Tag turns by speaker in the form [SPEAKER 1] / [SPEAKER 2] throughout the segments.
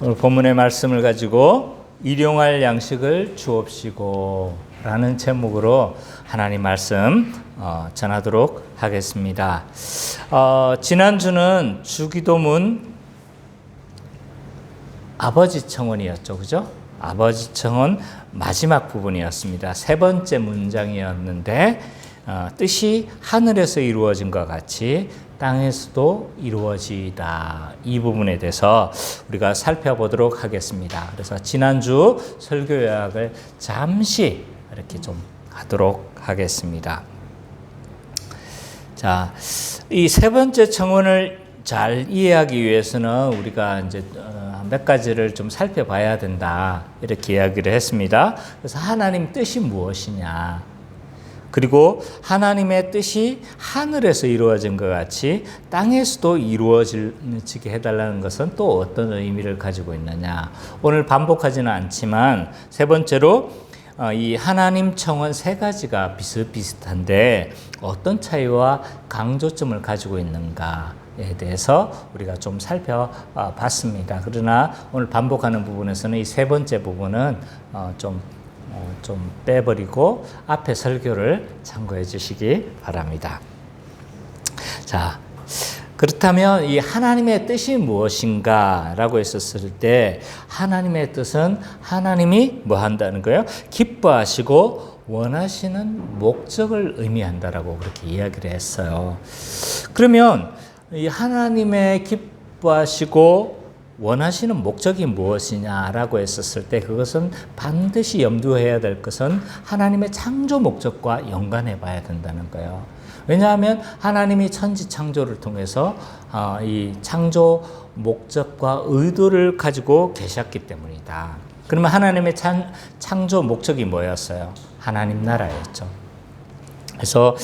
[SPEAKER 1] 오늘 본문의 말씀을 가지고 일용할 양식을 주옵시고 라는 제목으로 하나님 말씀 전하도록 하겠습니다. 지난주는 주기도문 아버지 청원이었죠. 그죠? 아버지 청원 마지막 부분이었습니다. 세 번째 문장이었는데 뜻이 하늘에서 이루어진 것 같이 땅에서도 이루어지다. 이 부분에 대해서 우리가 살펴보도록 하겠습니다. 그래서 지난주 설교 요약을 잠시 이렇게 좀 하도록 하겠습니다. 자, 이 세 번째 청원을 잘 이해하기 위해서는 우리가 이제 몇 가지를 좀 살펴봐야 된다. 이렇게 이야기를 했습니다. 그래서 하나님 뜻이 무엇이냐? 그리고 하나님의 뜻이 하늘에서 이루어진 것 같이 땅에서도 이루어지게 해달라는 것은 또 어떤 의미를 가지고 있느냐. 오늘 반복하지는 않지만 세 번째로 이 하나님 청원 세 가지가 비슷비슷한데 어떤 차이와 강조점을 가지고 있는가에 대해서 우리가 좀 살펴봤습니다. 그러나 오늘 반복하는 부분에서는 이 세 번째 부분은 좀 빼버리고 앞에 설교를 참고해 주시기 바랍니다. 자, 그렇다면 이 하나님의 뜻이 무엇인가 라고 했었을 때 하나님의 뜻은 하나님이 뭐 한다는 거예요? 기뻐하시고 원하시는 목적을 의미한다라고 그렇게 이야기를 했어요. 그러면 이 하나님의 기뻐하시고 원하시는 목적이 무엇이냐라고 했었을 때 그것은 반드시 염두해야 될 것은 하나님의 창조 목적과 연관해 봐야 된다는 거예요. 왜냐하면 하나님이 천지 창조를 통해서 이 창조 목적과 의도를 가지고 계셨기 때문이다. 그러면 하나님의 창조 목적이 뭐였어요? 하나님 나라였죠. 그래서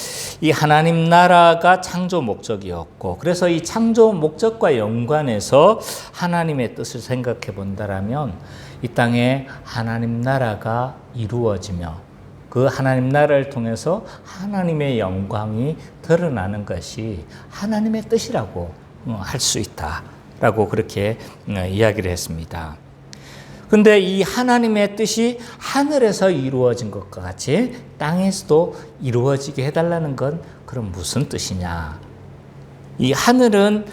[SPEAKER 1] 이 하나님 나라가 창조 목적이었고, 그래서 이 창조 목적과 연관해서 하나님의 뜻을 생각해 본다라면 이 땅에 하나님 나라가 이루어지며 그 하나님 나라를 통해서 하나님의 영광이 드러나는 것이 하나님의 뜻이라고 할 수 있다라고 그렇게 이야기를 했습니다. 근데 이 하나님의 뜻이 하늘에서 이루어진 것과 같이 땅에서도 이루어지게 해달라는 건 그럼 무슨 뜻이냐? 이 하늘은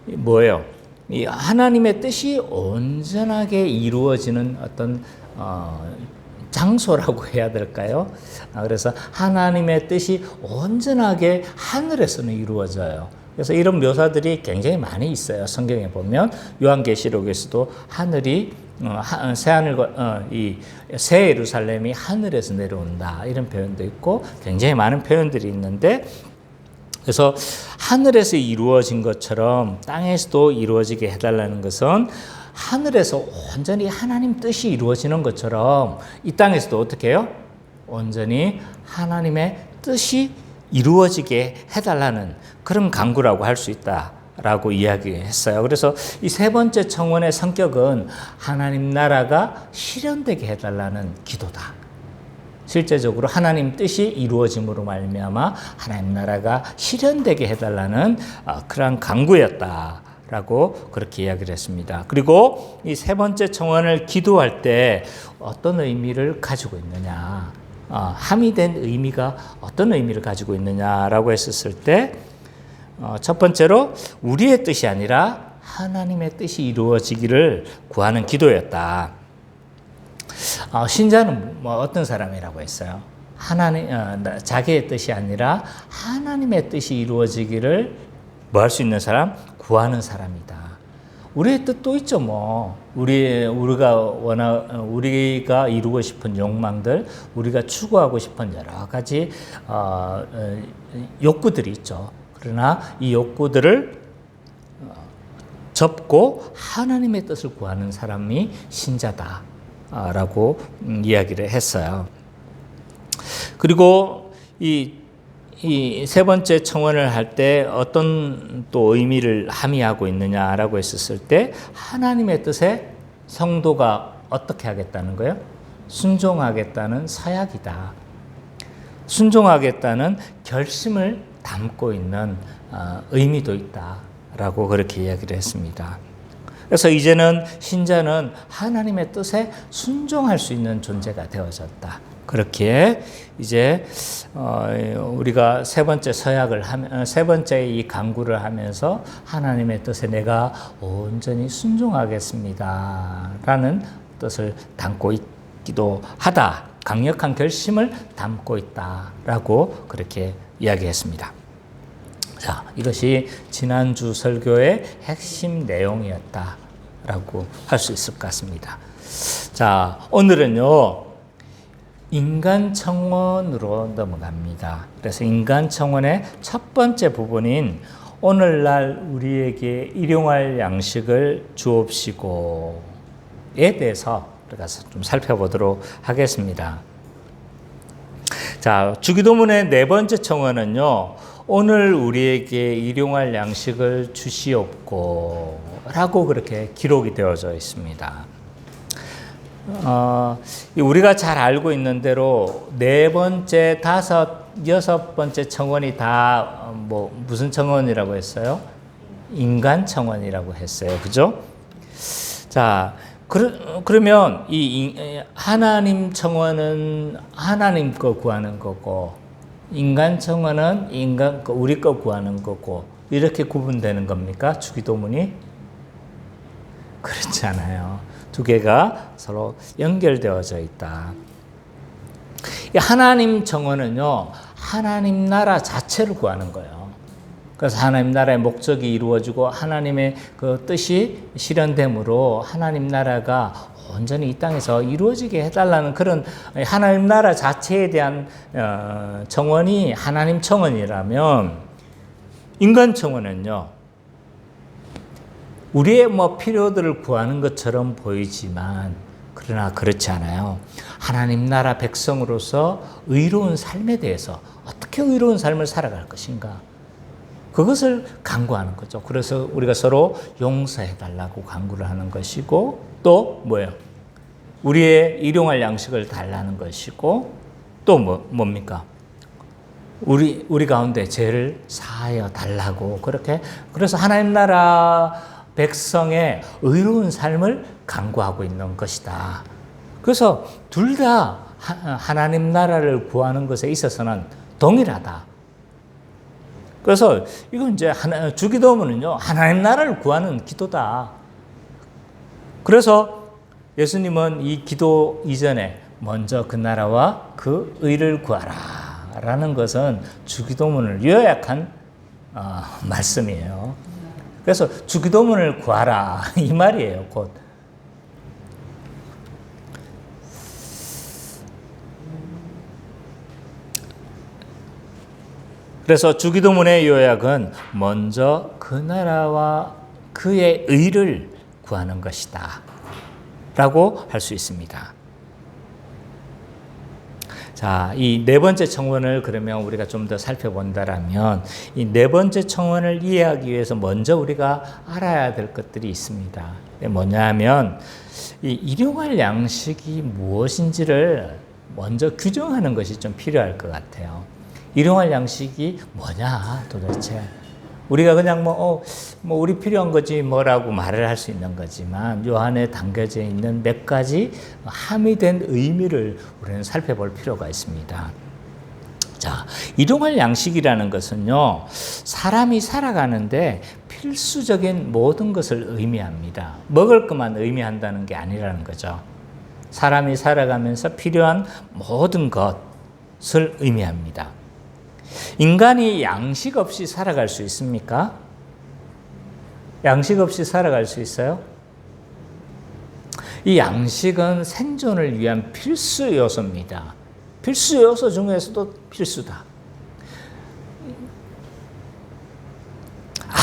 [SPEAKER 1] 뭐예요? 이 하나님의 뜻이 온전하게 이루어지는 어떤 장소라고 해야 될까요? 그래서 하나님의 뜻이 온전하게 하늘에서는 이루어져요. 그래서 이런 묘사들이 굉장히 많이 있어요. 성경에 보면 요한계시록에서도 하늘이 새 예루살렘이 하늘에서 내려온다 이런 표현도 있고 굉장히 많은 표현들이 있는데 그래서 하늘에서 이루어진 것처럼 땅에서도 이루어지게 해달라는 것은 하늘에서 온전히 하나님 뜻이 이루어지는 것처럼 이 땅에서도 어떻게 해요? 온전히 하나님의 뜻이 이루어지게 해달라는 그런 간구라고 할 수 있다라고 이야기했어요. 그래서 이 세 번째 청원의 성격은 하나님 나라가 실현되게 해달라는 기도다. 실제적으로 하나님 뜻이 이루어짐으로 말미암아 하나님 나라가 실현되게 해달라는 그런 간구였다라고 그렇게 이야기를 했습니다. 그리고 이 세 번째 청원을 기도할 때 어떤 의미를 가지고 있느냐, 함의된 의미가 어떤 의미를 가지고 있느냐라고 했었을 때 첫 번째로 우리의 뜻이 아니라 하나님의 뜻이 이루어지기를 구하는 기도였다. 신자는 어떤 사람이라고 했어요? 자기의 뜻이 아니라 하나님의 뜻이 이루어지기를 뭐 할 수 있는 사람? 구하는 사람이다. 우리의 뜻도 있죠, 뭐. 우리가 이루고 싶은 욕망들, 우리가 추구하고 싶은 여러 가지 욕구들이 있죠. 그러나 이 욕구들을 접고 하나님의 뜻을 구하는 사람이 신자다라고 이야기를 했어요. 그리고 이 세 번째 청원을 할 때 어떤 또 의미를 함의하고 있느냐라고 했었을 때 하나님의 뜻에 성도가 어떻게 하겠다는 거예요? 순종하겠다는 서약이다. 순종하겠다는 결심을 담고 있는 의미도 있다라고 그렇게 이야기를 했습니다. 그래서 이제는 신자는 하나님의 뜻에 순종할 수 있는 존재가 되어졌다. 그렇게 이제 우리가 세 번째 서약을 하면 세 번째 이 간구를 하면서 하나님의 뜻에 내가 온전히 순종하겠습니다라는 뜻을 담고 있기도 하다. 강력한 결심을 담고 있다라고 그렇게 이야기했습니다. 자, 이것이 지난주 설교의 핵심 내용이었다라고 할 수 있을 것 같습니다. 자, 오늘은요, 인간청원으로 넘어갑니다. 그래서 인간청원의 첫 번째 부분인 오늘날 우리에게 일용할 양식을 주옵시고에 대해서 우리가 좀 살펴보도록 하겠습니다. 자, 주기도문의 네 번째 청원은요, 오늘 우리에게 일용할 양식을 주시옵고 라고 그렇게 기록이 되어져 있습니다. 우리가 잘 알고 있는 대로 네 번째, 다섯, 여섯 번째 청원이 다 무슨 청원이라고 했어요? 인간 청원이라고 했어요. 그죠? 자, 그러면 이 하나님 청원은 하나님 거 구하는 거고, 인간 청원은 우리 거 구하는 거고, 이렇게 구분되는 겁니까? 주기도문이? 그렇지 않아요. 두 개가 서로 연결되어져 있다. 하나님 청원은요, 하나님 나라 자체를 구하는 거예요. 그래서 하나님 나라의 목적이 이루어지고 하나님의 그 뜻이 실현됨으로 하나님 나라가 온전히 이 땅에서 이루어지게 해달라는 그런 하나님 나라 자체에 대한 청원이 하나님 청원이라면, 인간 청원은요, 우리의 필요들을 구하는 것처럼 보이지만 그러나 그렇지 않아요. 하나님 나라 백성으로서 의로운 삶에 대해서 어떻게 의로운 삶을 살아갈 것인가, 그것을 간구하는 거죠. 그래서 우리가 서로 용서해달라고 간구를 하는 것이고, 또 뭐예요? 우리의 일용할 양식을 달라는 것이고, 또 뭡니까? 우리 가운데 죄를 사하여 달라고, 그렇게, 그래서 하나님 나라 백성의 의로운 삶을 간구하고 있는 것이다. 그래서 둘 다 하나님 나라를 구하는 것에 있어서는 동일하다. 그래서 이건 이제 주기도문은요, 하나님 나라를 구하는 기도다. 그래서 예수님은 이 기도 이전에 먼저 그 나라와 그 의를 구하라 라는 것은 주기도문을 요약한 말씀이에요. 그래서 주기도문을 구하라 이 말이에요. 곧. 그래서 주기도문의 요약은 먼저 그 나라와 그의 의를 구하는 것이다 라고 할 수 있습니다. 자, 이 네 번째 청원을 그러면 우리가 좀 더 살펴본다라면, 이 네 번째 청원을 이해하기 위해서 먼저 우리가 알아야 될 것들이 있습니다. 뭐냐 하면, 이 일용할 양식이 무엇인지를 먼저 규정하는 것이 좀 필요할 것 같아요. 일용할 양식이 뭐냐 도대체. 우리가 그냥 우리 필요한 거지 뭐라고 말을 할 수 있는 거지만, 요 안에 담겨져 있는 몇 가지 함의된 의미를 우리는 살펴볼 필요가 있습니다. 자, 일용할 양식이라는 것은요, 사람이 살아가는데 필수적인 모든 것을 의미합니다. 먹을 것만 의미한다는 게 아니라는 거죠. 사람이 살아가면서 필요한 모든 것을 의미합니다. 인간이 양식 없이 살아갈 수 있습니까? 양식 없이 살아갈 수 있어요? 이 양식은 생존을 위한 필수 요소입니다. 필수 요소 중에서도 필수다.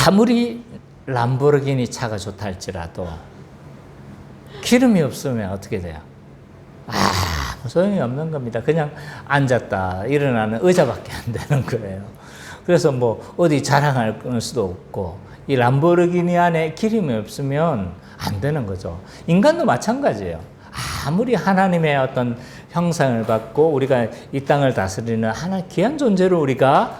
[SPEAKER 1] 아무리 람보르기니 차가 좋다 할지라도 기름이 없으면 어떻게 돼요? 소용이 없는 겁니다. 그냥 앉았다 일어나는 의자밖에 안 되는 거예요. 그래서 어디 자랑할 수도 없고, 이 람보르기니 안에 기름이 없으면 안 되는 거죠. 인간도 마찬가지예요. 아무리 하나님의 어떤 형상을 받고 우리가 이 땅을 다스리는 하나 귀한 존재로 우리가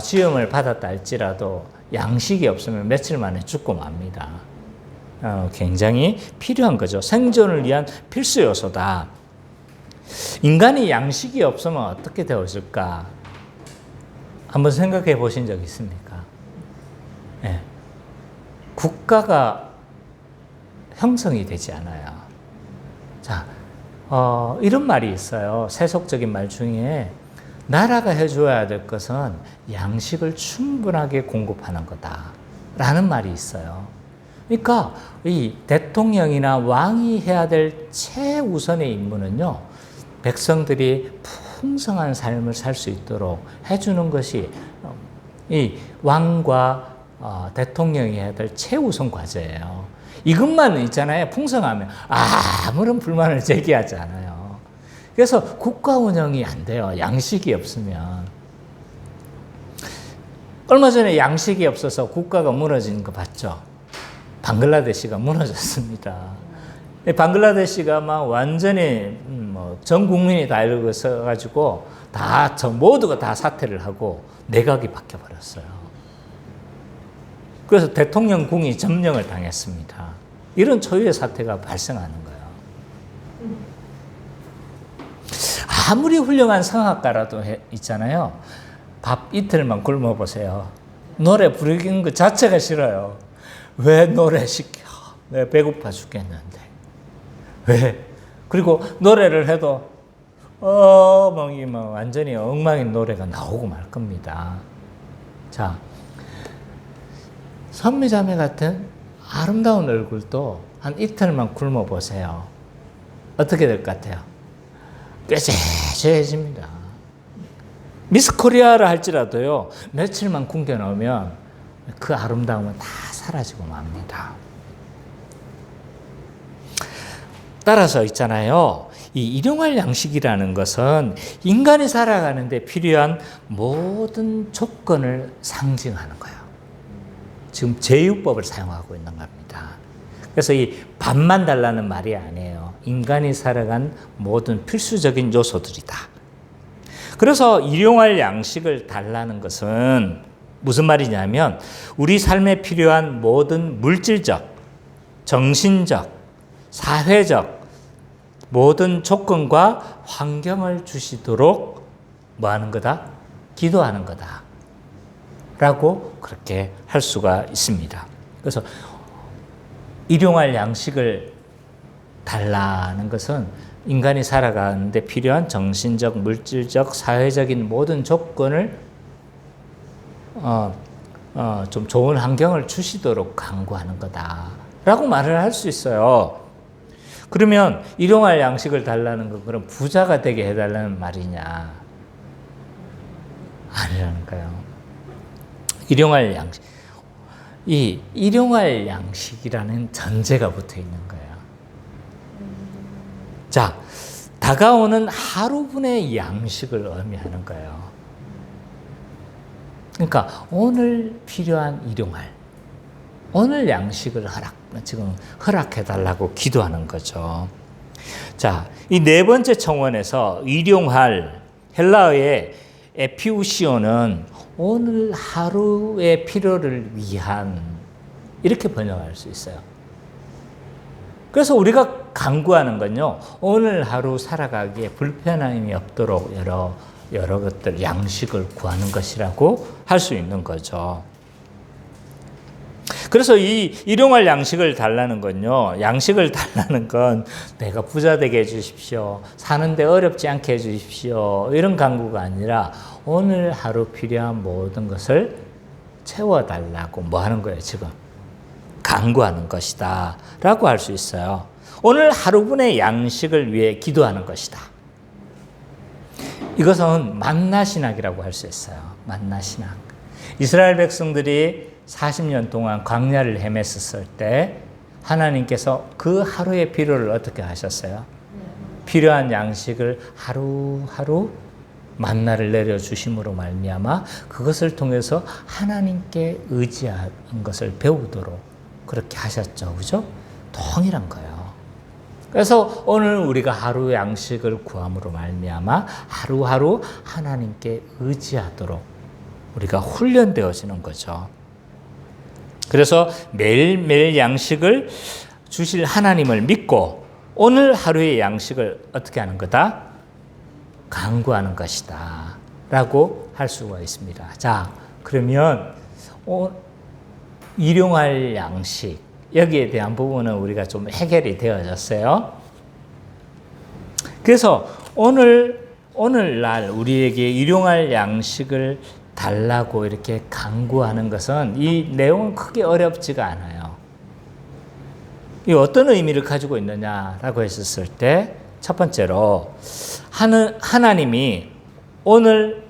[SPEAKER 1] 지음을 받았다 할지라도 양식이 없으면 며칠 만에 죽고 맙니다. 굉장히 필요한 거죠. 생존을 위한 필수 요소다. 인간이 양식이 없으면 어떻게 되어질까? 한번 생각해 보신 적 있습니까? 네. 국가가 형성이 되지 않아요. 자, 이런 말이 있어요. 세속적인 말 중에 나라가 해줘야 될 것은 양식을 충분하게 공급하는 거다라는 말이 있어요. 그러니까 이 대통령이나 왕이 해야 될 최우선의 임무는요, 백성들이 풍성한 삶을 살 수 있도록 해주는 것이 이 왕과 대통령이 해야 될 최우선 과제예요. 이것만 있잖아요. 풍성하면 아무런 불만을 제기하지 않아요. 그래서 국가 운영이 안 돼요. 양식이 없으면. 얼마 전에 양식이 없어서 국가가 무너진 거 봤죠? 방글라데시가 무너졌습니다. 방글라데시가 막 완전히 전 국민이 다 일어서가지고 모두가 다 사퇴를 하고 내각이 바뀌어버렸어요. 그래서 대통령궁이 점령을 당했습니다. 이런 초유의 사태가 발생하는 거예요. 아무리 훌륭한 성악가라도 있잖아요. 밥 이틀만 굶어보세요. 노래 부르는 것 자체가 싫어요. 왜 노래 시켜? 왜 배고파 죽겠는데. 왜? 그리고 노래를 해도 완전히 엉망인 노래가 나오고 말 겁니다. 자, 선미자매 같은 아름다운 얼굴도 한 이틀만 굶어보세요. 어떻게 될 것 같아요? 꾀죄죄해집니다. 미스 코리아를 할지라도요, 며칠만 굶겨놓으면 그 아름다움은 다 사라지고 맙니다. 따라서 있잖아요. 이 일용할 양식이라는 것은 인간이 살아가는데 필요한 모든 조건을 상징하는 거예요. 지금 제휴법을 사용하고 있는 겁니다. 그래서 이 밥만 달라는 말이 아니에요. 인간이 살아간 모든 필수적인 요소들이다. 그래서 일용할 양식을 달라는 것은 무슨 말이냐면 우리 삶에 필요한 모든 물질적, 정신적, 사회적 모든 조건과 환경을 주시도록 뭐 하는 거다? 기도하는 거다. 라고 그렇게 할 수가 있습니다. 그래서 일용할 양식을 달라는 것은 인간이 살아가는데 필요한 정신적, 물질적, 사회적인 모든 조건을 좀 좋은 환경을 주시도록 강구하는 거다라고 말을 할 수 있어요. 그러면 일용할 양식을 달라는 건 그럼 부자가 되게 해달라는 말이냐? 아니라는 거예요. 일용할 양식. 이 일용할 양식이라는 전제가 붙어 있는 거예요. 자, 다가오는 하루분의 양식을 의미하는 거예요. 그러니까 오늘 필요한 일용할, 오늘 양식을 지금 허락해달라고 기도하는 거죠. 자, 이 네 번째 청원에서 일용할, 헬라어의 에피우시오는 오늘 하루의 필요를 위한, 이렇게 번역할 수 있어요. 그래서 우리가 간구하는 건요, 오늘 하루 살아가기에 불편함이 없도록 여러 것들, 양식을 구하는 것이라고 할 수 있는 거죠. 그래서 이 일용할 양식을 달라는 건요, 양식을 달라는 건 내가 부자 되게 해주십시오, 사는데 어렵지 않게 해주십시오, 이런 간구가 아니라 오늘 하루 필요한 모든 것을 채워달라고 뭐 하는 거예요, 지금? 간구하는 것이다 라고 할 수 있어요. 오늘 하루분의 양식을 위해 기도하는 것이다. 이것은 만나 신학이라고 할 수 있어요. 만나 신학. 이스라엘 백성들이 40년 동안 광야를 헤맸었을 때 하나님께서 그 하루의 필요를 어떻게 하셨어요? 필요한 양식을 하루하루 만나를 내려주심으로 말미암아 그것을 통해서 하나님께 의지하는 것을 배우도록 그렇게 하셨죠. 그죠? 동일한 거예요. 그래서 오늘 우리가 하루 양식을 구함으로 말미암아 하루하루 하나님께 의지하도록 우리가 훈련되어지는 거죠. 그래서 매일매일 양식을 주실 하나님을 믿고 오늘 하루의 양식을 어떻게 하는 거다? 간구하는 것이다 라고 할 수가 있습니다. 자, 그러면 일용할 양식, 여기에 대한 부분은 우리가 좀 해결이 되어졌어요. 그래서 오늘날 우리에게 일용할 양식을 달라고 이렇게 간구하는 것은 이 내용은 크게 어렵지가 않아요. 이 어떤 의미를 가지고 있느냐라고 했었을 때 첫 번째로 하나님이 오늘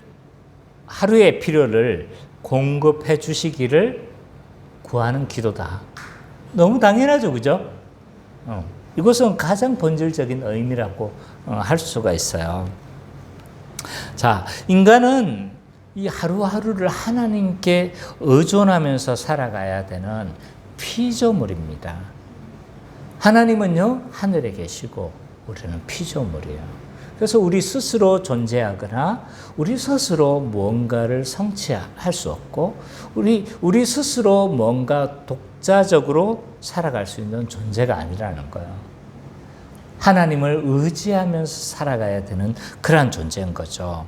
[SPEAKER 1] 하루의 필요를 공급해 주시기를 구하는 기도다. 너무 당연하죠, 그죠? 이것은 가장 본질적인 의미라고 할 수가 있어요. 자, 인간은 이 하루하루를 하나님께 의존하면서 살아가야 되는 피조물입니다. 하나님은요, 하늘에 계시고 우리는 피조물이에요. 그래서 우리 스스로 존재하거나 우리 스스로 무언가를 성취할 수 없고 우리 스스로 뭔가 독자적으로 살아갈 수 있는 존재가 아니라는 거예요. 하나님을 의지하면서 살아가야 되는 그러한 존재인 거죠.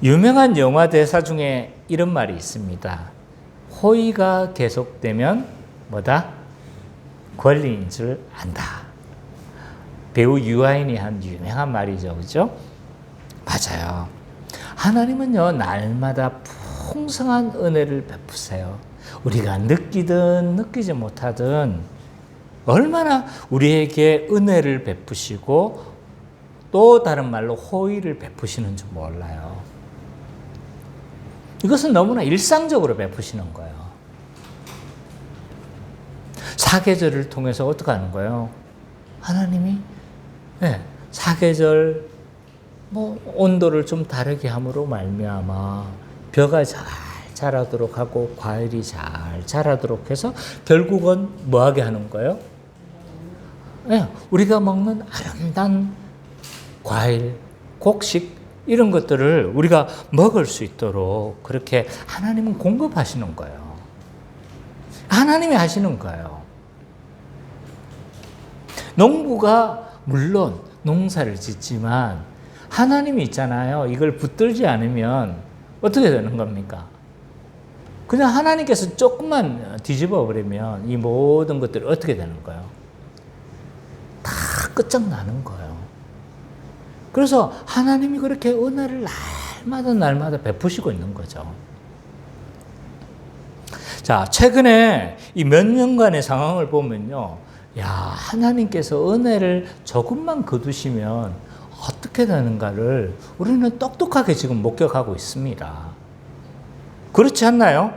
[SPEAKER 1] 유명한 영화 대사 중에 이런 말이 있습니다. 호의가 계속되면 뭐다? 권리인 줄 안다. 배우 유아인이 한 유명한 말이죠. 그죠? 맞아요. 하나님은요, 날마다 풍성한 은혜를 베푸세요. 우리가 느끼든 느끼지 못하든 얼마나 우리에게 은혜를 베푸시고 또 다른 말로 호의를 베푸시는 줄 몰라요. 이것은 너무나 일상적으로 베푸시는 거예요. 사계절을 통해서 어떻게 하는 거예요? 하나님이 사계절 온도를 좀 다르게 함으로 말미암아 벼가 잘 자라도록 하고 과일이 잘 자라도록 해서 결국은 뭐하게 하는 거예요? 우리가 먹는 아름다운 과일, 곡식 이런 것들을 우리가 먹을 수 있도록 그렇게 하나님은 공급하시는 거예요. 하나님이 하시는 거예요. 농부가 물론 농사를 짓지만 하나님이 있잖아요. 이걸 붙들지 않으면 어떻게 되는 겁니까? 그냥 하나님께서 조금만 뒤집어 버리면 이 모든 것들이 어떻게 되는 거예요? 다 끝장나는 거예요. 그래서 하나님이 그렇게 은혜를 날마다 베푸시고 있는 거죠. 자, 최근에 이 몇 년간의 상황을 보면요. 하나님께서 은혜를 조금만 거두시면 어떻게 되는가를 우리는 똑똑하게 지금 목격하고 있습니다. 그렇지 않나요?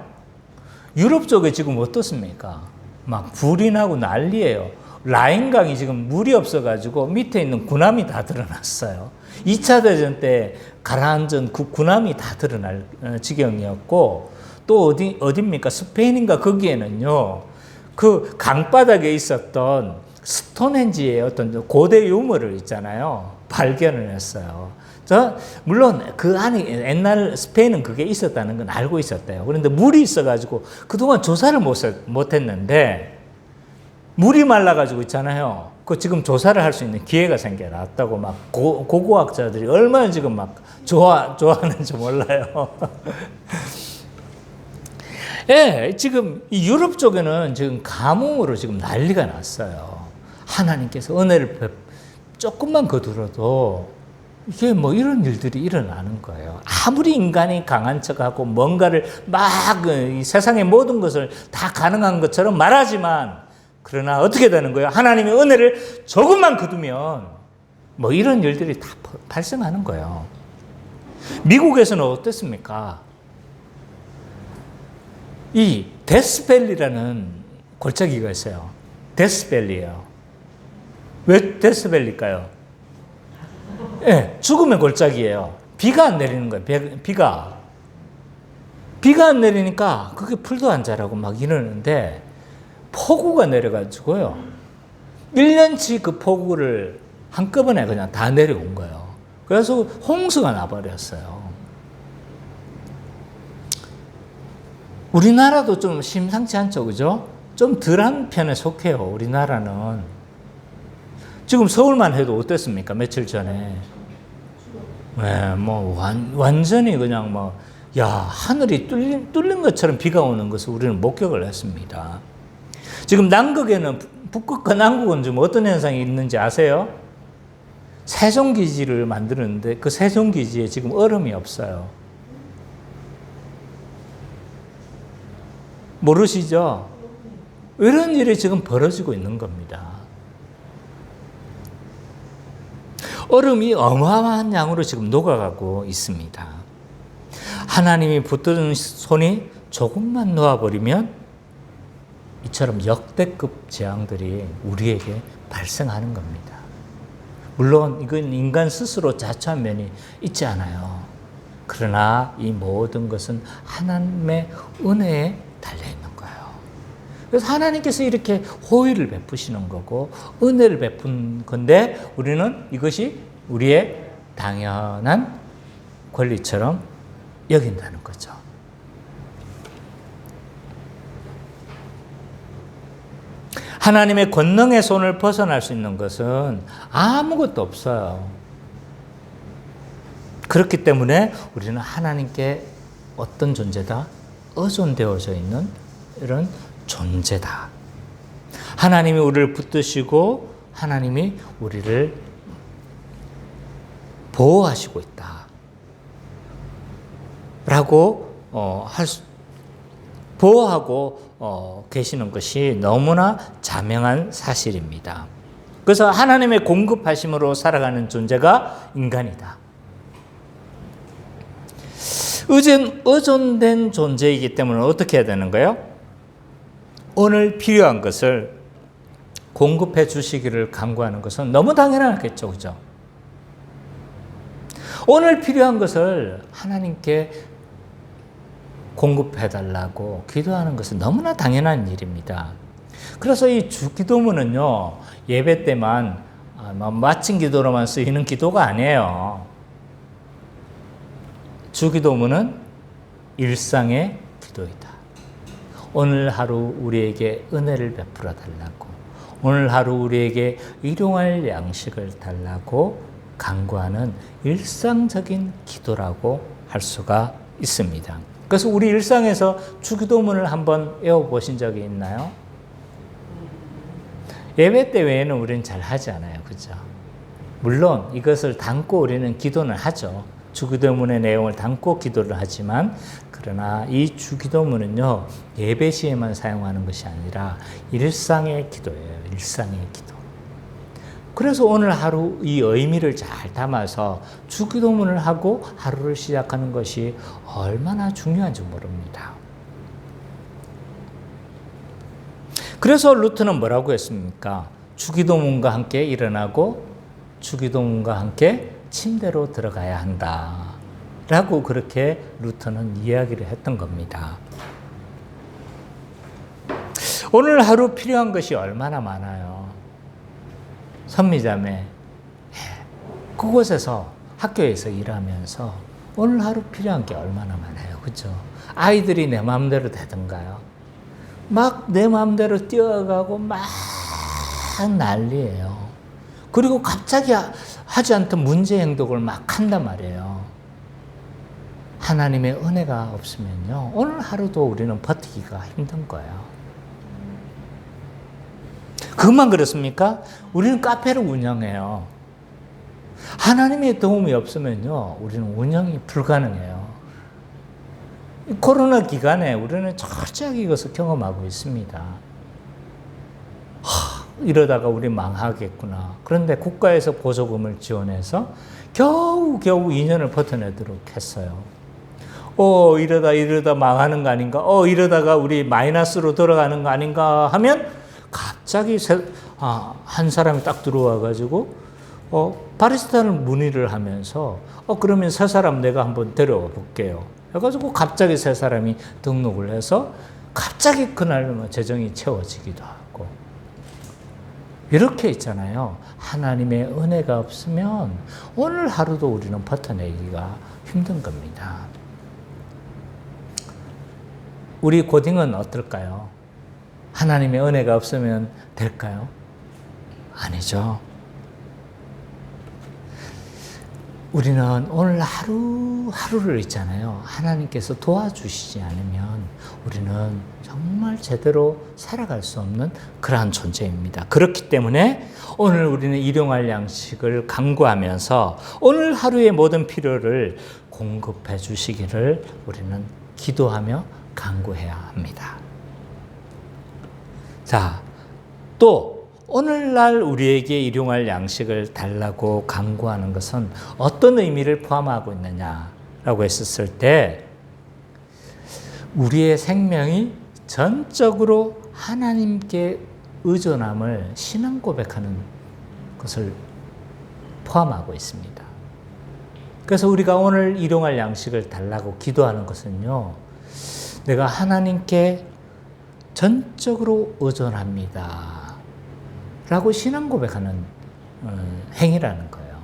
[SPEAKER 1] 유럽 쪽에 지금 어떻습니까? 막 불이 나고 난리예요. 라인강이 지금 물이 없어가지고 밑에 있는 군함이 다 드러났어요. 2차 대전 때 가라앉은 그 군함이 다 드러날 지경이었고 또 어디입니까? 스페인인가 거기에는요. 그 강바닥에 있었던 스톤헨지의 어떤 고대 유물을 있잖아요. 발견을 했어요. 물론 그 안에 옛날 스페인은 그게 있었다는 건 알고 있었대요. 그런데 물이 있어가지고 그동안 조사를 못 했는데 물이 말라가지고 있잖아요. 그 지금 조사를 할 수 있는 기회가 생겨났다고 막 고고학자들이 얼마나 지금 막 좋아하는지 몰라요. 지금 이 유럽 쪽에는 지금 가뭄으로 지금 난리가 났어요. 하나님께서 은혜를 조금만 거두어도 이게 이런 일들이 일어나는 거예요. 아무리 인간이 강한 척하고 뭔가를 막 이 세상의 모든 것을 다 가능한 것처럼 말하지만 그러나 어떻게 되는 거예요? 하나님의 은혜를 조금만 거두면 이런 일들이 다 발생하는 거예요. 미국에서는 어떻습니까? 이 데스밸리라는 골짜기가 있어요. 데스밸리예요. 왜 데스밸리일까요? 죽음의 골짜기예요. 비가 안 내리는 거예요. 비가 안 내리니까 그게 풀도 안 자라고 막 이러는데 폭우가 내려가지고요. 1년치 그 폭우를 한꺼번에 그냥 다 내려온 거예요. 그래서 홍수가 나버렸어요. 우리나라도 좀 심상치 않죠, 그죠? 좀 덜한 편에 속해요, 우리나라는. 지금 서울만 해도 어땠습니까? 며칠 전에. 네, 뭐, 완전히 그냥 뭐, 야, 하늘이 뚫린 것처럼 비가 오는 것을 우리는 목격을 했습니다. 지금 남극에는, 북극과 남극은 좀 어떤 현상이 있는지 아세요? 세종기지를 만드는데 그 세종기지에 지금 얼음이 없어요. 모르시죠? 이런 일이 지금 벌어지고 있는 겁니다. 얼음이 어마어마한 양으로 지금 녹아가고 있습니다. 하나님이 붙드는 손이 조금만 놓아버리면 이처럼 역대급 재앙들이 우리에게 발생하는 겁니다. 물론 이건 인간 스스로 자초한 면이 있지 않아요. 그러나 이 모든 것은 하나님의 은혜에 달려있는 거예요. 그래서 하나님께서 이렇게 호의를 베푸시는 거고 은혜를 베푼 건데 우리는 이것이 우리의 당연한 권리처럼 여긴다는 거죠. 하나님의 권능의 손을 벗어날 수 있는 것은 아무것도 없어요. 그렇기 때문에 우리는 하나님께 어떤 존재다? 의존되어져 있는 이런 존재다. 하나님이 우리를 붙드시고 하나님이 우리를 보호하시고 있다. 라고 보호하고 계시는 것이 너무나 자명한 사실입니다. 그래서 하나님의 공급하심으로 살아가는 존재가 인간이다. 의존된 존재이기 때문에 어떻게 해야 되는 거예요? 오늘 필요한 것을 공급해 주시기를 간구하는 것은 너무 당연하겠죠, 그죠? 오늘 필요한 것을 하나님께 공급해 달라고 기도하는 것은 너무나 당연한 일입니다. 그래서 이 주기도문은요, 예배 때만 마친 기도로만 쓰이는 기도가 아니에요. 주기도문은 일상의 기도이다. 오늘 하루 우리에게 은혜를 베풀어 달라고, 오늘 하루 우리에게 일용할 양식을 달라고 간구하는 일상적인 기도라고 할 수가 있습니다. 그래서 우리 일상에서 주기도문을 한번 외워보신 적이 있나요? 예배 때 외에는 우리는 잘 하지 않아요. 그죠? 물론 이것을 담고 우리는 기도는 하죠. 주기도문의 내용을 담고 기도를 하지만, 그러나 이 주기도문은요, 예배 시에만 사용하는 것이 아니라 일상의 기도예요. 일상의 기도. 그래서 오늘 하루 이 의미를 잘 담아서 주기도문을 하고 하루를 시작하는 것이 얼마나 중요한지 모릅니다. 그래서 루터는 뭐라고 했습니까? 주기도문과 함께 일어나고 주기도문과 함께 침대로 들어가야 한다. 라고 그렇게 루터는 이야기를 했던 겁니다. 오늘 하루 필요한 것이 얼마나 많아요. 선미자매, 그곳에서 학교에서 일하면서 오늘 하루 필요한 게 얼마나 많아요. 그렇죠? 아이들이 내 마음대로 되던가요? 막 내 마음대로 뛰어가고 막 난리예요. 그리고 갑자기 하지 않던 문제 행동을 막 한단 말이에요. 하나님의 은혜가 없으면요, 오늘 하루도 우리는 버티기가 힘든 거예요. 그것만 그렇습니까? 우리는 카페를 운영해요. 하나님의 도움이 없으면요, 우리는 운영이 불가능해요. 코로나 기간에 우리는 철저하게 이것을 경험하고 있습니다. 이러다가 우리 망하겠구나. 그런데 국가에서 보조금을 지원해서 겨우 2년을 버텨내도록 했어요. 이러다 망하는 거 아닌가? 이러다가 우리 마이너스로 돌아가는 거 아닌가 하면 갑자기 한 사람이 딱 들어와가지고 바리스타를 문의를 하면서 그러면 세 사람 내가 한번 데려와 볼게요. 해가지고 갑자기 세 사람이 등록을 해서 갑자기 그날 재정이 채워지기도 하고, 이렇게 있잖아요. 하나님의 은혜가 없으면 오늘 하루도 우리는 버텨내기가 힘든 겁니다. 우리 고딩은 어떨까요? 하나님의 은혜가 없으면 될까요? 아니죠. 우리는 오늘 하루하루를 있잖아요. 하나님께서 도와주시지 않으면 우리는 정말 제대로 살아갈 수 없는 그러한 존재입니다. 그렇기 때문에 오늘 우리는 일용할 양식을 간구하면서 오늘 하루의 모든 필요를 공급해 주시기를 우리는 기도하며 간구해야 합니다. 자, 또 오늘날 우리에게 일용할 양식을 달라고 간구하는 것은 어떤 의미를 포함하고 있느냐라고 했었을 때 우리의 생명이 전적으로 하나님께 의존함을 신앙 고백하는 것을 포함하고 있습니다. 그래서 우리가 오늘 일용할 양식을 달라고 기도하는 것은요, 내가 하나님께 전적으로 의존합니다 라고 신앙 고백하는 행위라는 거예요.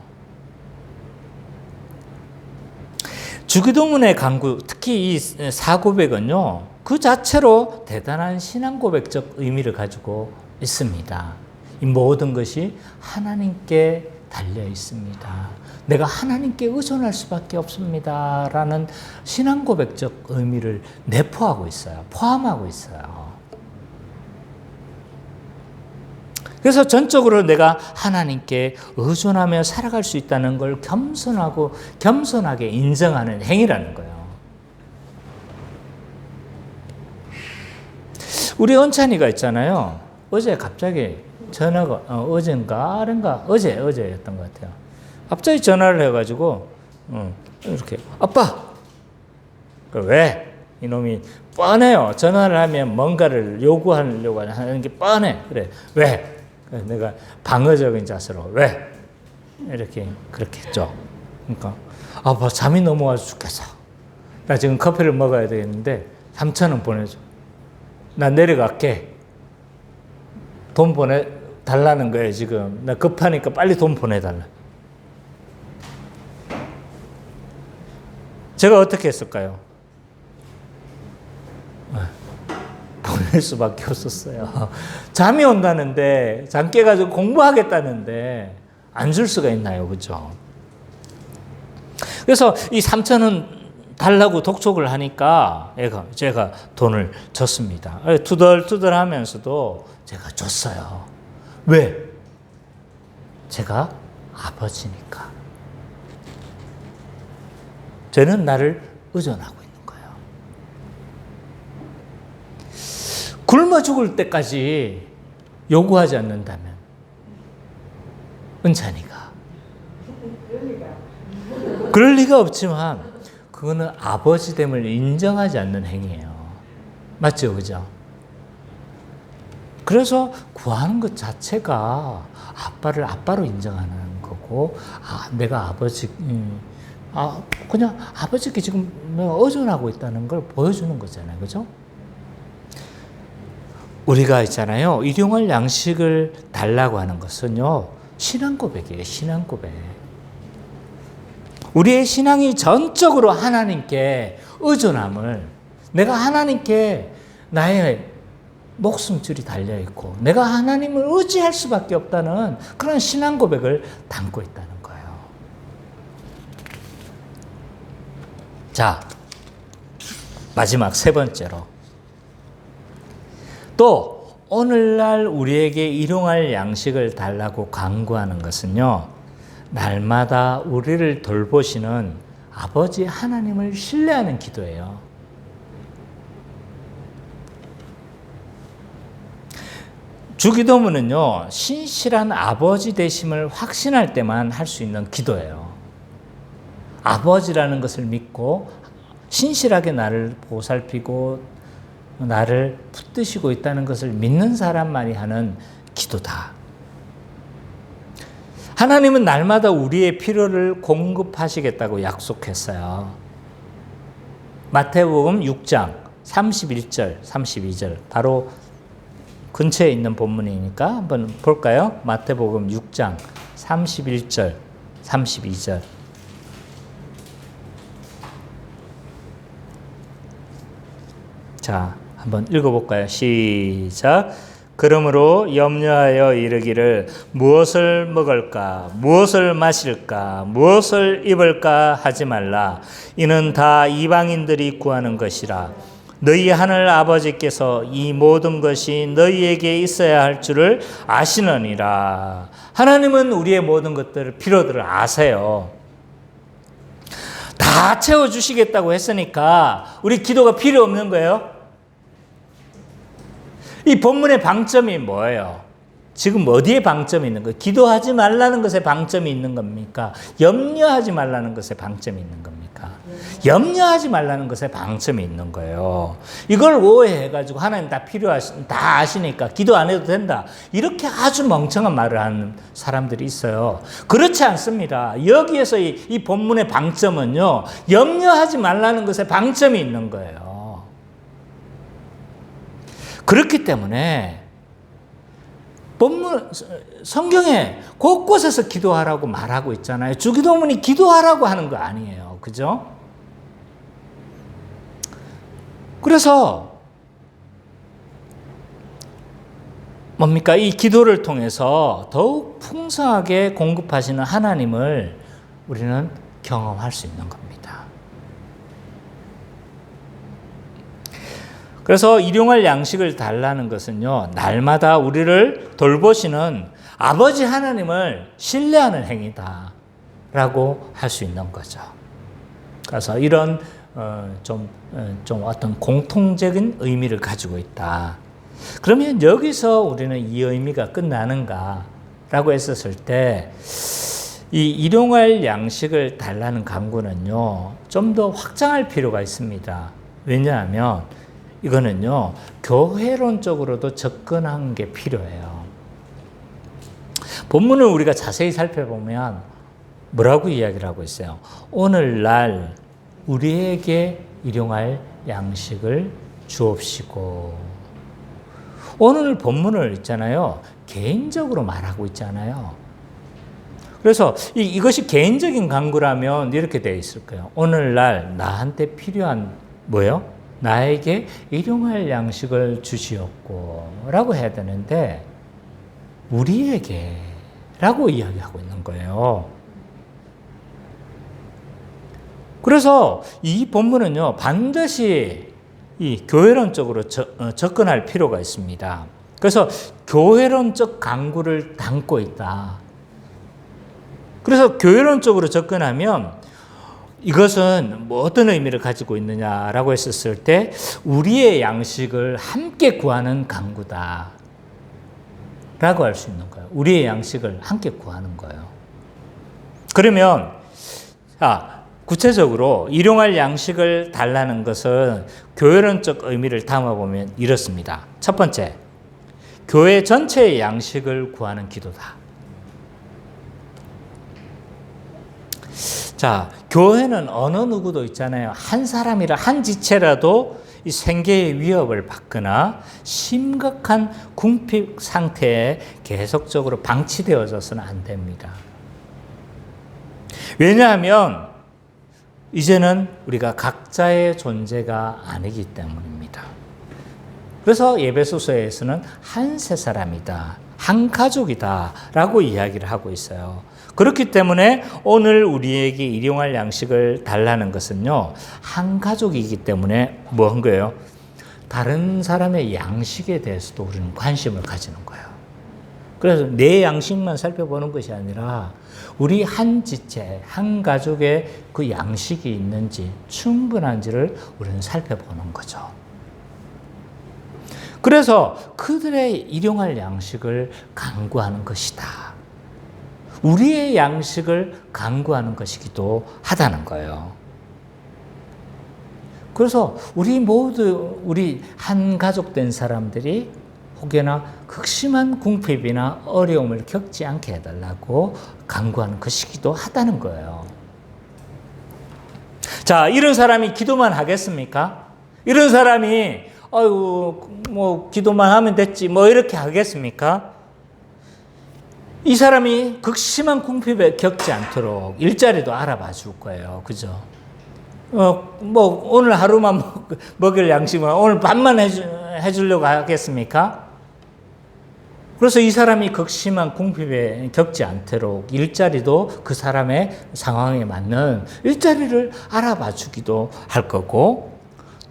[SPEAKER 1] 주기도문의 간구, 특히 이 사고백은요, 그 자체로 대단한 신앙 고백적 의미를 가지고 있습니다. 이 모든 것이 하나님께 달려 있습니다. 내가 하나님께 의존할 수밖에 없습니다 라는 신앙 고백적 의미를 내포하고 있어요. 포함하고 있어요. 그래서 전적으로 내가 하나님께 의존하며 살아갈 수 있다는 걸 겸손하게 인정하는 행위라는 거예요. 우리 은찬이가 있잖아요. 어제 갑자기 전화가, 어제였던 것 같아요. 갑자기 전화를 해가지고, 이렇게, 아빠! 왜? 이놈이 뻔해요. 전화를 하면 뭔가를 요구하려고 하는 게 뻔해. 그래. 왜? 내가 방어적인 자세로 왜? 그렇게 했죠. 그러니까 아빠 잠이 너무 와서 죽겠어. 나 지금 커피를 먹어야 되겠는데 3,000원 보내줘. 나 내려갈게. 돈 보내달라는 거예요 지금. 나 급하니까 빨리 돈 보내달라. 제가 어떻게 했을까요? 보낼 수밖에 없었어요. 잠이 온다는데, 잠 깨가지고 공부하겠다는데, 안 줄 수가 있나요? 그죠? 그래서 이 3,000원 달라고 독촉을 하니까 제가 돈을 줬습니다. 투덜투덜 하면서도 제가 줬어요. 왜? 제가 아버지니까. 쟤는 나를 의존하고 있는 거예요. 굶어 죽을 때까지 요구하지 않는다면 은찬이가 그럴 리가 없지만 그거는 아버지됨을 인정하지 않는 행위예요. 맞죠? 그죠? 그래서 구하는 것 자체가 아빠를 아빠로 인정하는 거고, 내가 그냥 아버지께 지금 의존하고 있다는 걸 보여주는 거잖아요. 그죠? 우리가 있잖아요. 일용할 양식을 달라고 하는 것은요, 신앙 고백이에요. 신앙 고백. 우리의 신앙이 전적으로 하나님께 의존함을, 내가 하나님께 나의 목숨줄이 달려있고 내가 하나님을 의지할 수밖에 없다는 그런 신앙 고백을 담고 있다는 거예요. 자, 마지막 세 번째로, 또 오늘날 우리에게 일용할 양식을 달라고 간구하는 것은요, 날마다 우리를 돌보시는 아버지 하나님을 신뢰하는 기도예요. 주기도문은요, 신실한 아버지 되심을 확신할 때만 할 수 있는 기도예요. 아버지라는 것을 믿고 신실하게 나를 보살피고 나를 붙드시고 있다는 것을 믿는 사람만이 하는 기도다. 하나님은 날마다 우리의 필요를 공급하시겠다고 약속했어요. 마태복음 6장 31절, 32절, 바로 근처에 있는 본문이니까 한번 볼까요? 마태복음 6장 31절, 32절. 자, 한번 읽어볼까요? 시작. 그러므로 염려하여 이르기를 무엇을 먹을까, 무엇을 마실까, 무엇을 입을까 하지 말라. 이는 다 이방인들이 구하는 것이라. 너희 하늘 아버지께서 이 모든 것이 너희에게 있어야 할 줄을 아시느니라. 하나님은 우리의 모든 것들을, 필요들을 아세요. 다 채워주시겠다고 했으니까 우리 기도가 필요 없는 거예요? 이 본문의 방점이 뭐예요? 지금 어디에 방점이 있는 거예요? 기도하지 말라는 것에 방점이 있는 겁니까? 염려하지 말라는 것에 방점이 있는 겁니까? 염려하지 말라는 것에 방점이 있는 거예요. 이걸 오해해가지고 하나님 다 다 아시니까 기도 안 해도 된다. 이렇게 아주 멍청한 말을 하는 사람들이 있어요. 그렇지 않습니다. 여기에서 이 본문의 방점은요, 염려하지 말라는 것에 방점이 있는 거예요. 그렇기 때문에 본문 성경에 곳곳에서 기도하라고 말하고 있잖아요. 주기도문이 기도하라고 하는 거 아니에요. 그죠? 그래서 뭡니까? 이 기도를 통해서 더욱 풍성하게 공급하시는 하나님을 우리는 경험할 수 있는 겁니다. 그래서 일용할 양식을 달라는 것은요, 날마다 우리를 돌보시는 아버지 하나님을 신뢰하는 행위다 라고 할 수 있는 거죠. 그래서 이런 좀 어떤 공통적인 의미를 가지고 있다. 그러면 여기서 우리는 이 의미가 끝나는가 라고 했었을 때, 이 일용할 양식을 달라는 강구는요, 좀 더 확장할 필요가 있습니다. 왜냐하면 이거는요, 교회론적으로도 접근한 게 필요해요. 본문을 우리가 자세히 살펴보면 뭐라고 이야기를 하고 있어요? 오늘날 우리에게 일용할 양식을 주옵시고. 오늘 본문을 있잖아요, 개인적으로 말하고 있잖아요. 그래서 이것이 개인적인 강구라면 이렇게 되어 있을 거예요. 오늘날 나한테 필요한 뭐요? 나에게 일용할 양식을 주시옵고 라고 해야 되는데 우리에게 라고 이야기하고 있는 거예요. 그래서 이 본문은요, 반드시 이 교회론적으로 접근할 필요가 있습니다. 그래서 교회론적 강구를 담고 있다. 그래서 교회론적으로 접근하면 이것은 뭐 어떤 의미를 가지고 있느냐라고 했었을 때 우리의 양식을 함께 구하는 강구다 라고 할 수 있는 거예요. 우리의 양식을 함께 구하는 거예요. 그러면 구체적으로 일용할 양식을 달라는 것은 교회론적 의미를 담아보면 이렇습니다. 첫 번째, 교회 전체의 양식을 구하는 기도다. 자, 교회는 어느 누구도 있잖아요. 한 사람이라 한 지체라도 이 생계의 위협을 받거나 심각한 궁핍 상태에 계속적으로 방치되어져서는 안 됩니다. 왜냐하면 이제는 우리가 각자의 존재가 아니기 때문입니다. 그래서 에베소서에서는 한 세 사람이다, 한 가족이다 라고 이야기를 하고 있어요. 그렇기 때문에 오늘 우리에게 일용할 양식을 달라는 것은요, 한 가족이기 때문에 뭐 한 거예요? 다른 사람의 양식에 대해서도 우리는 관심을 가지는 거예요. 그래서 내 양식만 살펴보는 것이 아니라 우리 한 지체, 한 가족의 그 양식이 있는지 충분한지를 우리는 살펴보는 거죠. 그래서 그들의 일용할 양식을 강구하는 것이다. 우리의 양식을 강구하는 것이기도 하다는 거예요. 그래서 우리 한 가족 된 사람들이 혹여나 극심한 궁핍이나 어려움을 겪지 않게 해달라고 강구하는 것이기도 하다는 거예요. 자, 이런 사람이 기도만 하겠습니까? 이런 사람이 기도만 하면 됐지 이렇게 하겠습니까? 이 사람이 극심한 궁핍에 겪지 않도록 일자리도 알아봐 줄 거예요. 그죠? 뭐 오늘 하루만 먹일 양식만 오늘 밥만 해주려고 하겠습니까? 그래서 이 사람이 극심한 궁핍에 겪지 않도록 일자리도 그 사람의 상황에 맞는 일자리를 알아봐 주기도 할 거고,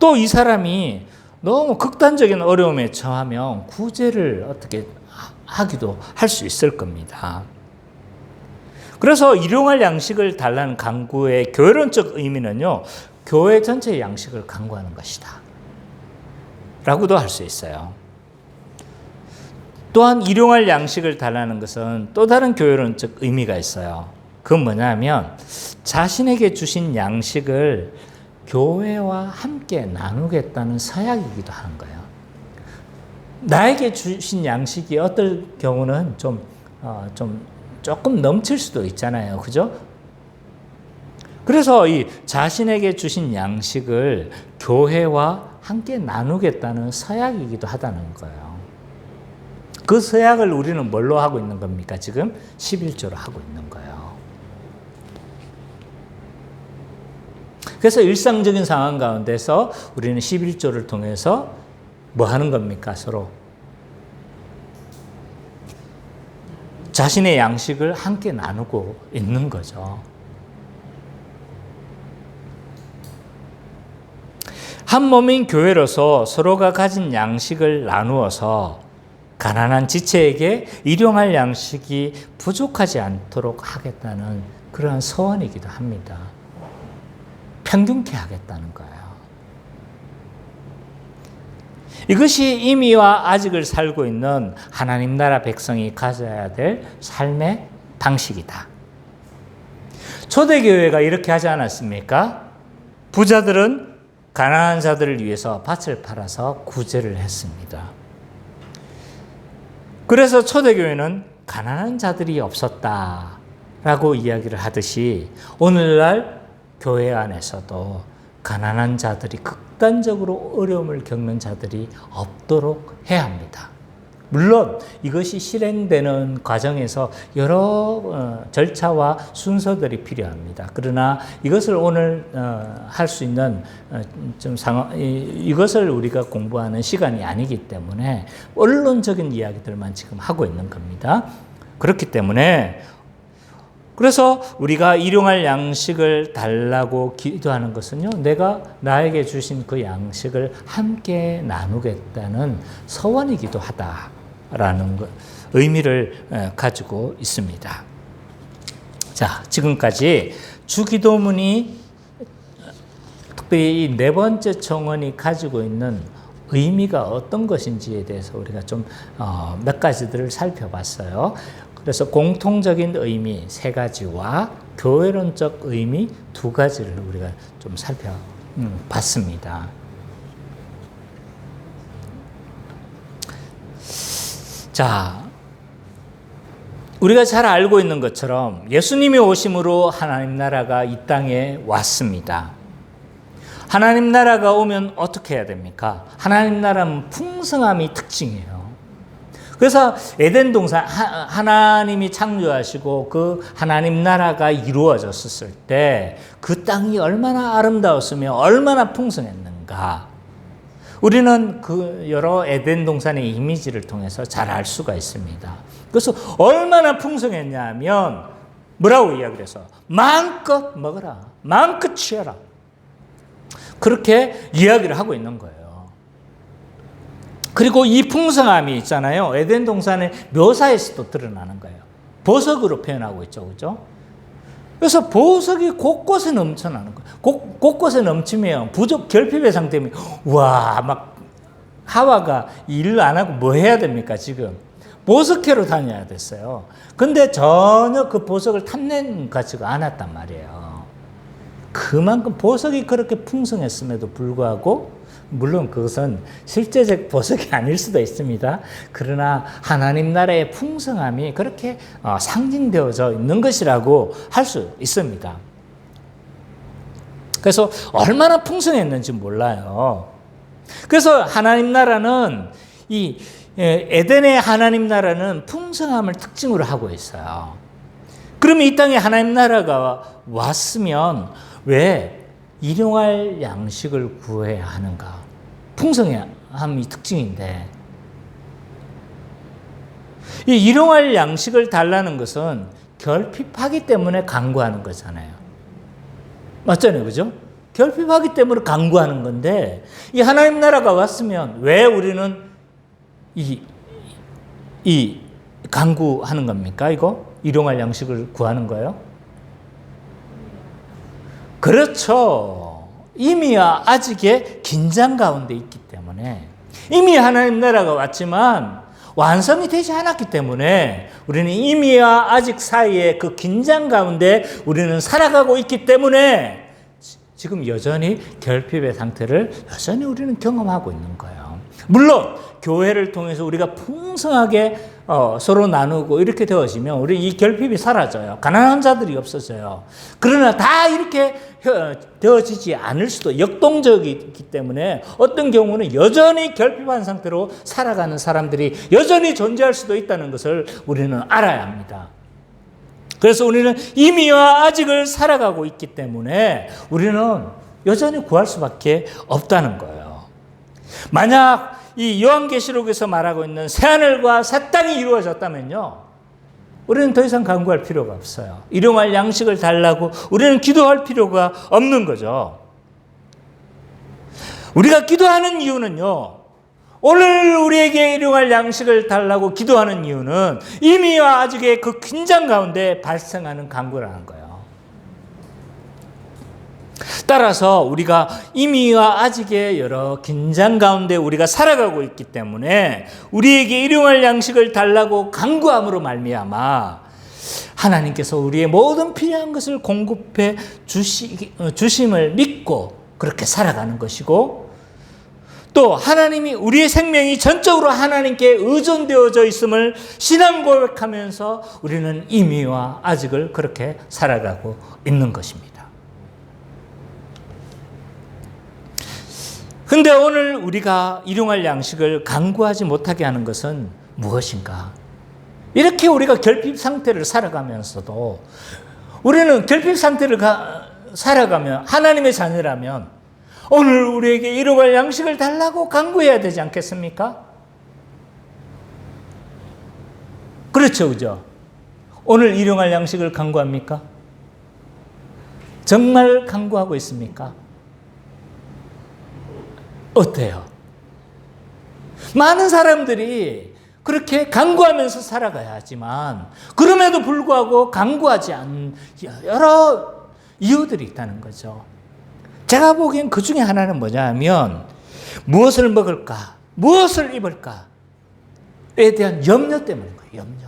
[SPEAKER 1] 또 이 사람이 너무 극단적인 어려움에 처하면 구제를 어떻게 하기도 할 수 있을 겁니다. 그래서 일용할 양식을 달라는 강구의 교회론적 의미는요, 교회 전체의 양식을 강구하는 것이다 라고도 할 수 있어요. 또한 일용할 양식을 달라는 것은 또 다른 교회론적 의미가 있어요. 그건 뭐냐면 자신에게 주신 양식을 교회와 함께 나누겠다는 서약이기도 하는 거예요. 나에게 주신 양식이 어떨 경우는 조금 넘칠 수도 있잖아요. 그죠? 그래서 이 자신에게 주신 양식을 교회와 함께 나누겠다는 서약이기도 하다는 거예요. 그 서약을 우리는 뭘로 하고 있는 겁니까? 지금 11조로 하고 있는 거예요. 그래서 일상적인 상황 가운데서 우리는 11조를 통해서 뭐 하는 겁니까? 서로 자신의 양식을 함께 나누고 있는 거죠. 한 몸인 교회로서 서로가 가진 양식을 나누어서 가난한 지체에게 일용할 양식이 부족하지 않도록 하겠다는 그러한 소원이기도 합니다. 평균케 하겠다는 거예요. 이것이 이미와 아직을 살고 있는 하나님 나라 백성이 가져야 될 삶의 방식이다. 초대교회가 이렇게 하지 않았습니까? 부자들은 가난한 자들을 위해서 밭을 팔아서 구제를 했습니다. 그래서 초대교회는 가난한 자들이 없었다라고 이야기를 하듯이 오늘날 교회 안에서도 가난한 자들이 극단적으로 어려움을 겪는 자들이 없도록 해야 합니다. 물론 이것이 실행되는 과정에서 여러 절차와 순서들이 필요합니다. 그러나 이것을 오늘 할 수 있는 이것을 우리가 공부하는 시간이 아니기 때문에 언론적인 이야기들만 지금 하고 있는 겁니다. 그렇기 때문에 그래서 우리가 일용할 양식을 달라고 기도하는 것은요, 내가 나에게 주신 그 양식을 함께 나누겠다는 서원이기도 하다라는 의미를 가지고 있습니다. 자, 지금까지 주기도문이 특별히 이 네 번째 청원이 가지고 있는 의미가 어떤 것인지에 대해서 우리가 좀 몇 가지들을 살펴봤어요. 그래서 공통적인 의미 세 가지와 교회론적 의미 두 가지를 우리가 좀 살펴봤습니다. 자, 우리가 잘 알고 있는 것처럼 예수님이 오심으로 하나님 나라가 이 땅에 왔습니다. 하나님 나라가 오면 어떻게 해야 됩니까? 하나님 나라는 풍성함이 특징이에요. 그래서 에덴 동산 하나님이 창조하시고 그 하나님 나라가 이루어졌을 때 그 땅이 얼마나 아름다웠으며 얼마나 풍성했는가 우리는 그 여러 에덴 동산의 이미지를 통해서 잘 알 수가 있습니다. 그래서 얼마나 풍성했냐면 뭐라고 이야기를 해서 마음껏 먹어라, 마음껏 취해라, 그렇게 이야기를 하고 있는 거예요. 그리고 이 풍성함이 있잖아요. 에덴 동산의 묘사에서도 드러나는 거예요. 보석으로 표현하고 있죠. 그죠? 그래서 보석이 곳곳에 넘쳐나는 거예요. 곳곳에 넘치면 부족 결핍의 상태면 와, 막 하와가 일을 안 하고 뭐 해야 됩니까? 지금 보석캐로 다녀야 됐어요. 근데 전혀 그 보석을 탐낸 것 같지가 않았단 말이에요. 그만큼 보석이 그렇게 풍성했음에도 불구하고, 물론 그것은 실제적 보석이 아닐 수도 있습니다. 그러나 하나님 나라의 풍성함이 그렇게 상징되어져 있는 것이라고 할 수 있습니다. 그래서 얼마나 풍성했는지 몰라요. 그래서 하나님 나라는 이 에덴의 하나님 나라는 풍성함을 특징으로 하고 있어요. 그러면 이 땅에 하나님 나라가 왔으면 왜 일용할 양식을 구해야 하는가? 풍성함이 특징인데, 이 일용할 양식을 달라는 것은 결핍하기 때문에 간구하는 거잖아요. 맞잖아요, 그죠? 결핍하기 때문에 간구하는 건데, 이 하나님 나라가 왔으면 왜 우리는 이 간구하는 겁니까? 이거? 일용할 양식을 구하는 거예요? 그렇죠. 이미와 아직의 긴장 가운데 있기 때문에, 이미 하나님 나라가 왔지만 완성이 되지 않았기 때문에 우리는 이미와 아직 사이의 그 긴장 가운데 우리는 살아가고 있기 때문에 지금 여전히 결핍의 상태를 여전히 우리는 경험하고 있는 거예요. 물론 교회를 통해서 우리가 풍성하게 서로 나누고 이렇게 되어지면 우리 이 결핍이 사라져요. 가난한 자들이 없어져요. 그러나 다 이렇게 되어지지 않을 수도, 역동적이기 때문에 어떤 경우는 여전히 결핍한 상태로 살아가는 사람들이 여전히 존재할 수도 있다는 것을 우리는 알아야 합니다. 그래서 우리는 이미와 아직을 살아가고 있기 때문에 우리는 여전히 구할 수밖에 없다는 거예요. 만약 이 요한계시록에서 말하고 있는 새하늘과 새 땅이 이루어졌다면요, 우리는 더 이상 간구할 필요가 없어요. 일용할 양식을 달라고 우리는 기도할 필요가 없는 거죠. 우리가 기도하는 이유는요, 오늘 우리에게 일용할 양식을 달라고 기도하는 이유는 이미와 아직의 그 긴장 가운데 발생하는 간구라는 거예요. 따라서 우리가 이미와 아직의 여러 긴장 가운데 우리가 살아가고 있기 때문에 우리에게 일용할 양식을 달라고 간구함으로 말미암아 하나님께서 우리의 모든 필요한 것을 공급해 주심을 믿고 그렇게 살아가는 것이고, 또 하나님이 우리의 생명이 전적으로 하나님께 의존되어져 있음을 신앙 고백하면서 우리는 이미와 아직을 그렇게 살아가고 있는 것입니다. 근데 오늘 우리가 일용할 양식을 간구하지 못하게 하는 것은 무엇인가? 이렇게 우리가 결핍 상태를 살아가면서도 우리는 결핍 상태를 살아가면 하나님의 자녀라면 오늘 우리에게 일용할 양식을 달라고 간구해야 되지 않겠습니까? 그렇죠, 그죠? 오늘 일용할 양식을 간구합니까? 정말 간구하고 있습니까? 어때요? 많은 사람들이 그렇게 간구하면서 살아가야 하지만 그럼에도 불구하고 간구하지 않는 여러 이유들이 있다는 거죠. 제가 보기엔 그 중에 하나는 뭐냐면 무엇을 먹을까, 무엇을 입을까에 대한 염려 때문인 거예요. 염려.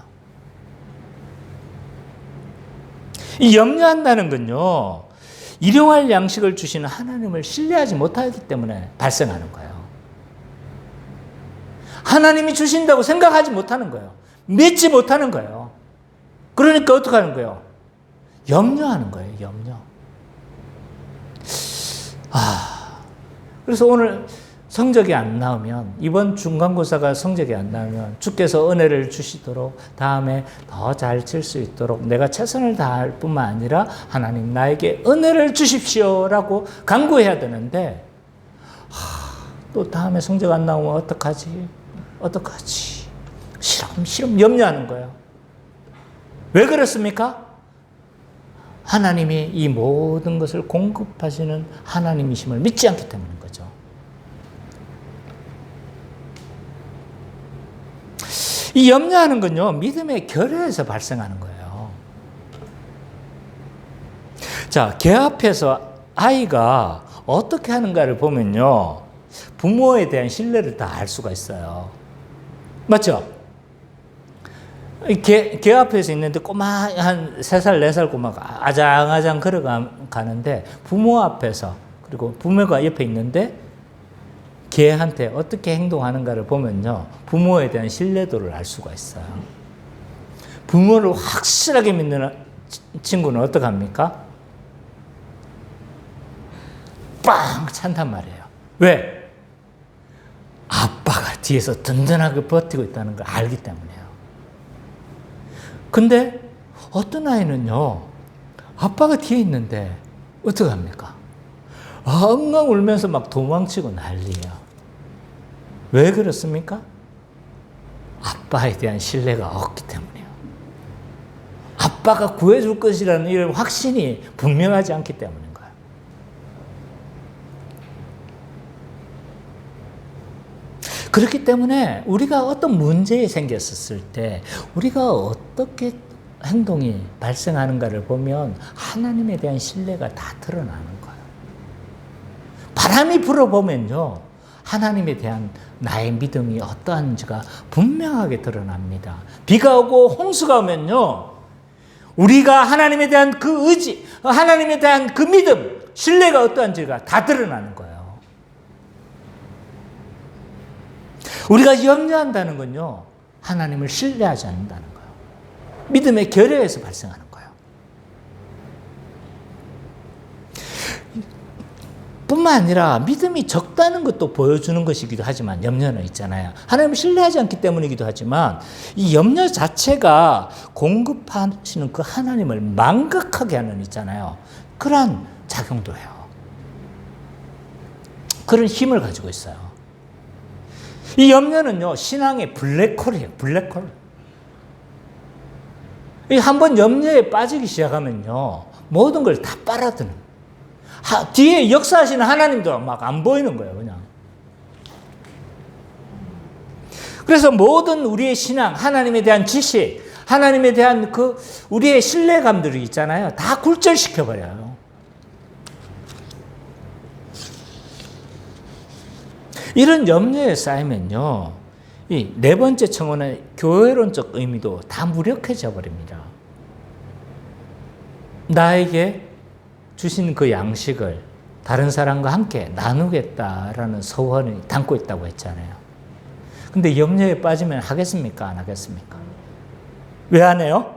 [SPEAKER 1] 이 염려한다는 건요, 일용할 양식을 주시는 하나님을 신뢰하지 못하기 때문에 발생하는 거예요. 하나님이 주신다고 생각하지 못하는 거예요. 믿지 못하는 거예요. 그러니까 어떻게 하는 거예요? 염려하는 거예요. 염려. 그래서 오늘 성적이 안 나오면, 이번 중간고사가 성적이 안 나오면 주께서 은혜를 주시도록 다음에 더 잘 칠 수 있도록 내가 최선을 다할 뿐만 아니라 하나님 나에게 은혜를 주십시오라고 간구해야 되는데, 또 다음에 성적 안 나오면 어떡하지? 시름 염려하는 거예요. 왜 그렇습니까? 하나님이 이 모든 것을 공급하시는 하나님이심을 믿지 않기 때문인 거죠. 이 염려하는 건요, 믿음의 결여에서 발생하는 거예요. 자, 개 앞에서 아이가 어떻게 하는가를 보면요, 부모에 대한 신뢰를 다 알 수가 있어요. 맞죠? 개 앞에서 있는데 꼬마 한 3살, 4살 꼬마가 아장아장 걸어가는데 부모 앞에서, 그리고 부모가 옆에 있는데 개한테 어떻게 행동하는가를 보면요, 부모에 대한 신뢰도를 알 수가 있어요. 부모를 확실하게 믿는 친구는 어떻게 합니까? 빵 찬단 말이에요. 왜? 아빠가 뒤에서 든든하게 버티고 있다는 걸 알기 때문이에요. 근데 어떤 아이는요, 아빠가 뒤에 있는데 어떻게 합니까? 엉엉 울면서 막 도망치고 난리야. 왜 그렇습니까? 아빠에 대한 신뢰가 없기 때문이에요. 아빠가 구해줄 것이라는 이런 확신이 분명하지 않기 때문인 거예요. 그렇기 때문에 우리가 어떤 문제에 생겼을 때 우리가 어떻게 행동이 발생하는가를 보면 하나님에 대한 신뢰가 다 드러나는 거예요. 바람이 불어보면요, 하나님에 대한 나의 믿음이 어떠한지가 분명하게 드러납니다. 비가 오고 홍수가 오면요, 우리가 하나님에 대한 그 의지, 하나님에 대한 그 믿음, 신뢰가 어떠한지가 다 드러나는 거예요. 우리가 염려한다는 건요, 하나님을 신뢰하지 않는다는 거예요. 믿음의 결여에서 발생하는 거예요. 뿐만 아니라 믿음이 적다는 것도 보여주는 것이기도 하지만, 염려는 있잖아요. 하나님을 신뢰하지 않기 때문이기도 하지만 이 염려 자체가 공급하시는 그 하나님을 망각하게 하는 있잖아요. 그러한 작용도 해요. 그런 힘을 가지고 있어요. 이 염려는요, 신앙의 블랙홀이에요. 블랙홀. 한번 염려에 빠지기 시작하면요, 모든 걸 다 빨아드는. 뒤에 역사하시는 하나님도 막 안 보이는 거예요, 그냥. 그래서 모든 우리의 신앙, 하나님에 대한 지식, 하나님에 대한 그 우리의 신뢰감들이 있잖아요. 다 굴절시켜버려요. 이런 염려에 쌓이면요, 이 네 번째 청혼의 교회론적 의미도 다 무력해져 버립니다. 나에게 주신 그 양식을 다른 사람과 함께 나누겠다라는 소원을 담고 있다고 했잖아요. 근데 염려에 빠지면 하겠습니까? 안 하겠습니까? 왜 안 해요?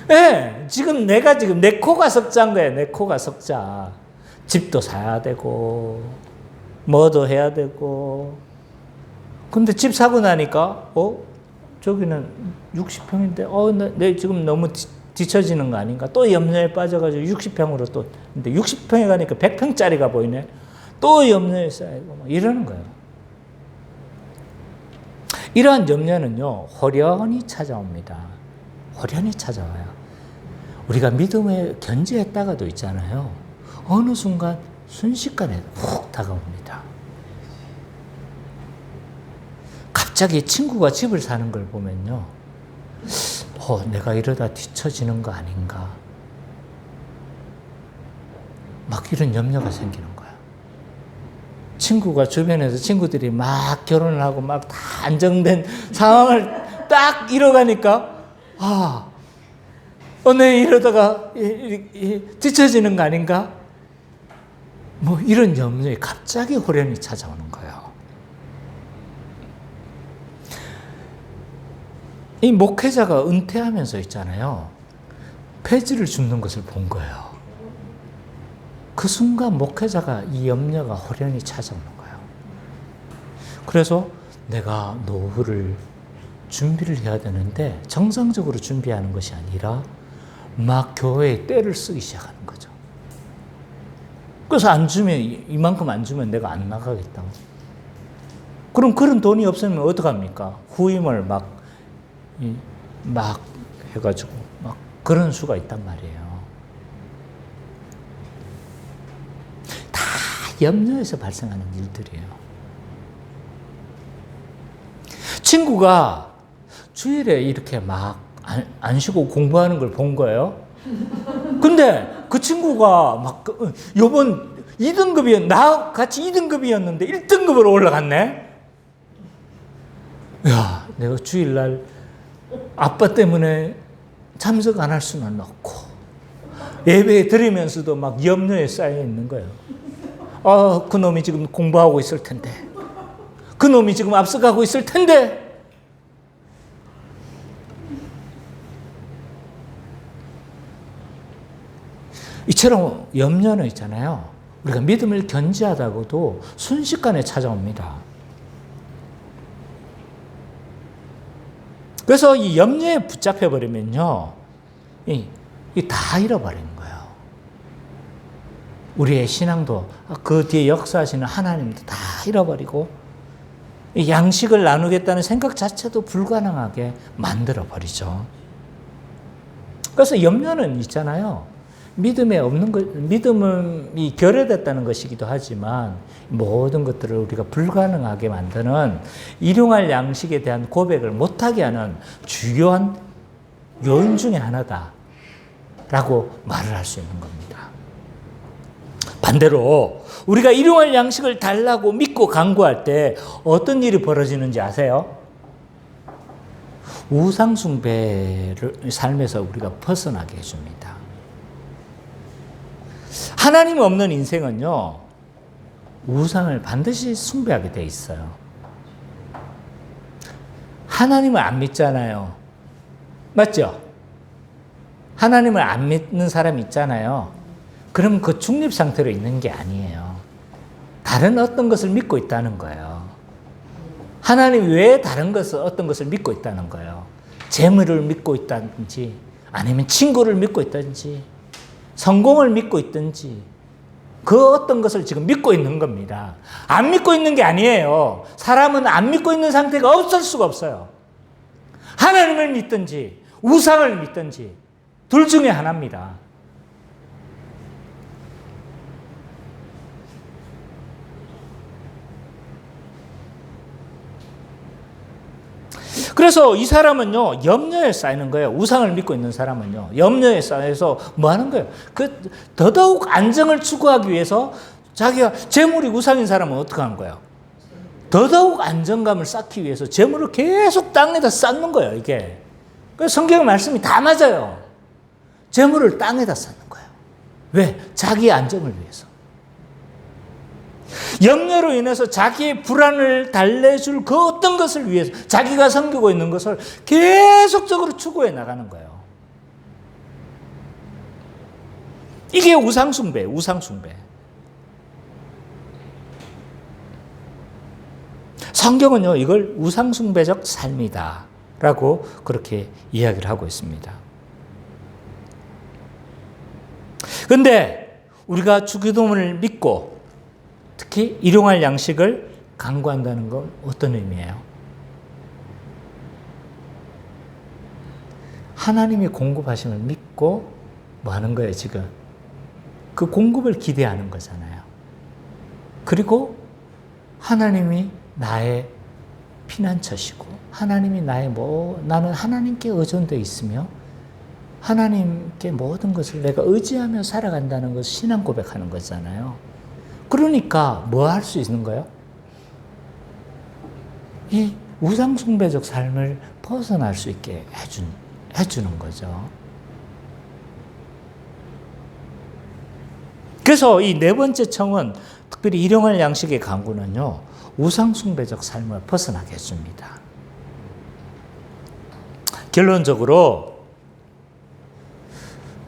[SPEAKER 1] 네, 지금 내가 내 코가 석자인 거예요. 내 코가 석자. 집도 사야 되고, 뭐도 해야 되고. 근데 집 사고 나니까, 저기는 60평인데, 내 지금 너무 뒤처지는 거 아닌가? 또 염려에 빠져가지고 60평으로 또, 근데 60평에 가니까 100평짜리가 보이네? 또 염려에 쌓이고, 막 이러는 거예요. 이러한 염려는요, 호련히 찾아옵니다. 호련히 찾아와요. 우리가 믿음에 견지했다가도 있잖아요. 어느 순간, 순식간에 훅 다가옵니다. 갑자기 친구가 집을 사는 걸 보면요, 내가 이러다 뒤처지는 거 아닌가. 막 이런 염려가 생기는 거예요. 친구가 주변에서 친구들이 막 결혼을 하고 막 다 안정된 상황을 딱 이뤄가니까, 내가 이러다가 뒤처지는 거 아닌가? 뭐 이런 염려에 갑자기 호련히 찾아오는 거예요. 이 목회자가 은퇴하면서 있잖아요, 폐지를 줍는 것을 본 거예요. 그 순간 목회자가 이 염려가 호련히 찾아오는 거예요. 그래서 내가 노후를 준비를 해야 되는데 정상적으로 준비하는 것이 아니라 막 교회에 떼를 쓰기 시작하는 거죠. 그래서 안 주면, 이만큼 안 주면 내가 안 나가겠다고. 그럼 그런 돈이 없으면 어떡합니까? 후임을 막 해가지고 막 그런 수가 있단 말이에요. 다 염려에서 발생하는 일들이에요. 친구가 주일에 이렇게 막 안 쉬고 공부하는 걸 본 거예요. 근데 그 친구가 막 요번 2등급이었는데, 나 같이 2등급이었는데 1등급으로 올라갔네? 야, 내가 주일날 아빠 때문에 참석 안 할 수는 없고, 예배 드리면서도 막 염려에 쌓여 있는 거예요. 그 놈이 지금 공부하고 있을 텐데, 그 놈이 지금 앞서가고 있을 텐데. 이처럼 염려는 있잖아요, 우리가 믿음을 견지하다고도 순식간에 찾아옵니다. 그래서 이 염려에 붙잡혀버리면요, 다 잃어버리는 거예요. 우리의 신앙도 그 뒤에 역사하시는 하나님도 다 잃어버리고 이 양식을 나누겠다는 생각 자체도 불가능하게 만들어버리죠. 그래서 염려는 있잖아요. 믿음에 없는 것, 믿음이 결여됐다는 것이기도 하지만 모든 것들을 우리가 불가능하게 만드는 일용할 양식에 대한 고백을 못하게 하는 주요한 요인 중에 하나다라고 말을 할 수 있는 겁니다. 반대로 우리가 일용할 양식을 달라고 믿고 간구할 때 어떤 일이 벌어지는지 아세요? 우상숭배를 삶에서 우리가 벗어나게 해줍니다. 하나님 없는 인생은요, 우상을 반드시 숭배하게 돼 있어요. 하나님을 안 믿잖아요. 맞죠? 하나님을 안 믿는 사람 있잖아요. 그럼 그 중립 상태로 있는 게 아니에요. 다른 어떤 것을 믿고 있다는 거예요. 하나님 외에 다른 것을, 어떤 것을 믿고 있다는 거예요. 재물을 믿고 있다든지, 아니면 친구를 믿고 있다든지, 성공을 믿고 있든지, 그 어떤 것을 지금 믿고 있는 겁니다. 안 믿고 있는 게 아니에요. 사람은 안 믿고 있는 상태가 없을 수가 없어요. 하나님을 믿든지, 우상을 믿든지, 둘 중에 하나입니다. 그래서 이 사람은요, 염려에 쌓이는 거예요. 우상을 믿고 있는 사람은요, 염려에 쌓여서 뭐 하는 거예요? 더더욱 안정을 추구하기 위해서 자기가 재물이 우상인 사람은 어떻게 하는 거예요? 더더욱 안정감을 쌓기 위해서 재물을 계속 땅에다 쌓는 거예요, 이게. 그래서 성경 말씀이 다 맞아요. 재물을 땅에다 쌓는 거예요. 왜? 자기의 안정을 위해서. 염려로 인해서 자기의 불안을 달래줄 그 어떤 것을 위해서 자기가 섬기고 있는 것을 계속적으로 추구해 나가는 거예요. 이게 우상숭배예요. 우상숭배. 성경은요, 이걸 우상숭배적 삶이다 라고 그렇게 이야기를 하고 있습니다. 그런데 우리가 주기도문을 믿고 특히 일용할 양식을 간구한다는 건 어떤 의미예요? 하나님이 공급하심을 믿고 뭐 하는 거예요, 지금? 그 공급을 기대하는 거잖아요. 그리고 하나님이 나의 피난처시고, 하나님이 나는 하나님께 의존되어 있으며, 하나님께 모든 것을 내가 의지하며 살아간다는 것을 신앙 고백하는 거잖아요. 그러니까 뭐 할 수 있는 거예요? 이 우상숭배적 삶을 벗어날 수 있게 해주는 거죠. 그래서 이 네 번째 청은, 특별히 일용할 양식의 간구는요, 우상숭배적 삶을 벗어나게 해줍니다. 결론적으로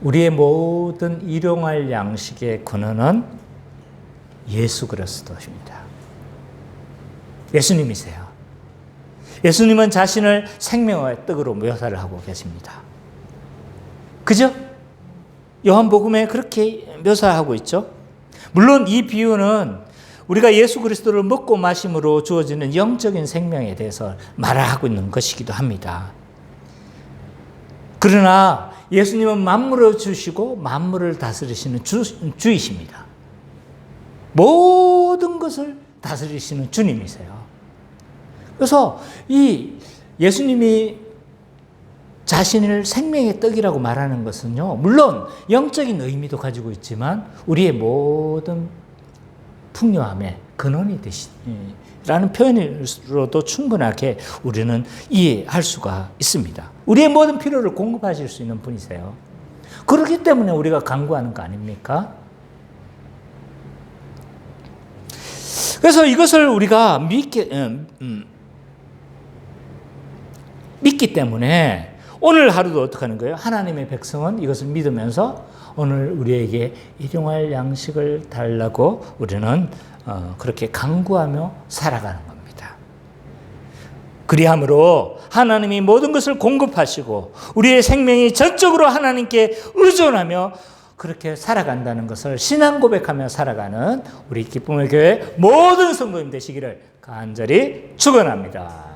[SPEAKER 1] 우리의 모든 일용할 양식의 근원은 예수 그리스도십니다. 예수님이세요. 예수님은 자신을 생명의 떡으로 묘사를 하고 계십니다. 그죠? 요한복음에 그렇게 묘사하고 있죠. 물론 이 비유는 우리가 예수 그리스도를 먹고 마심으로 주어지는 영적인 생명에 대해서 말하고 있는 것이기도 합니다. 그러나 예수님은 만물을 주시고 만물을 다스리시는 주이십니다. 모든 것을 다스리시는 주님이세요. 그래서 이 예수님이 자신을 생명의 떡이라고 말하는 것은요, 물론 영적인 의미도 가지고 있지만 우리의 모든 풍요함의 근원이 되시라는 표현으로도 충분하게 우리는 이해할 수가 있습니다. 우리의 모든 필요를 공급하실 수 있는 분이세요. 그렇기 때문에 우리가 간구하는 거 아닙니까? 그래서 이것을 우리가 믿기 때문에 오늘 하루도 어떻게 하는 거예요? 하나님의 백성은 이것을 믿으면서 오늘 우리에게 일용할 양식을 달라고 우리는 그렇게 간구하며 살아가는 겁니다. 그리함으로 하나님이 모든 것을 공급하시고 우리의 생명이 전적으로 하나님께 의존하며 그렇게 살아간다는 것을 신앙 고백하며 살아가는 우리 기쁨의 교회 모든 성도님 되시기를 간절히 축원합니다.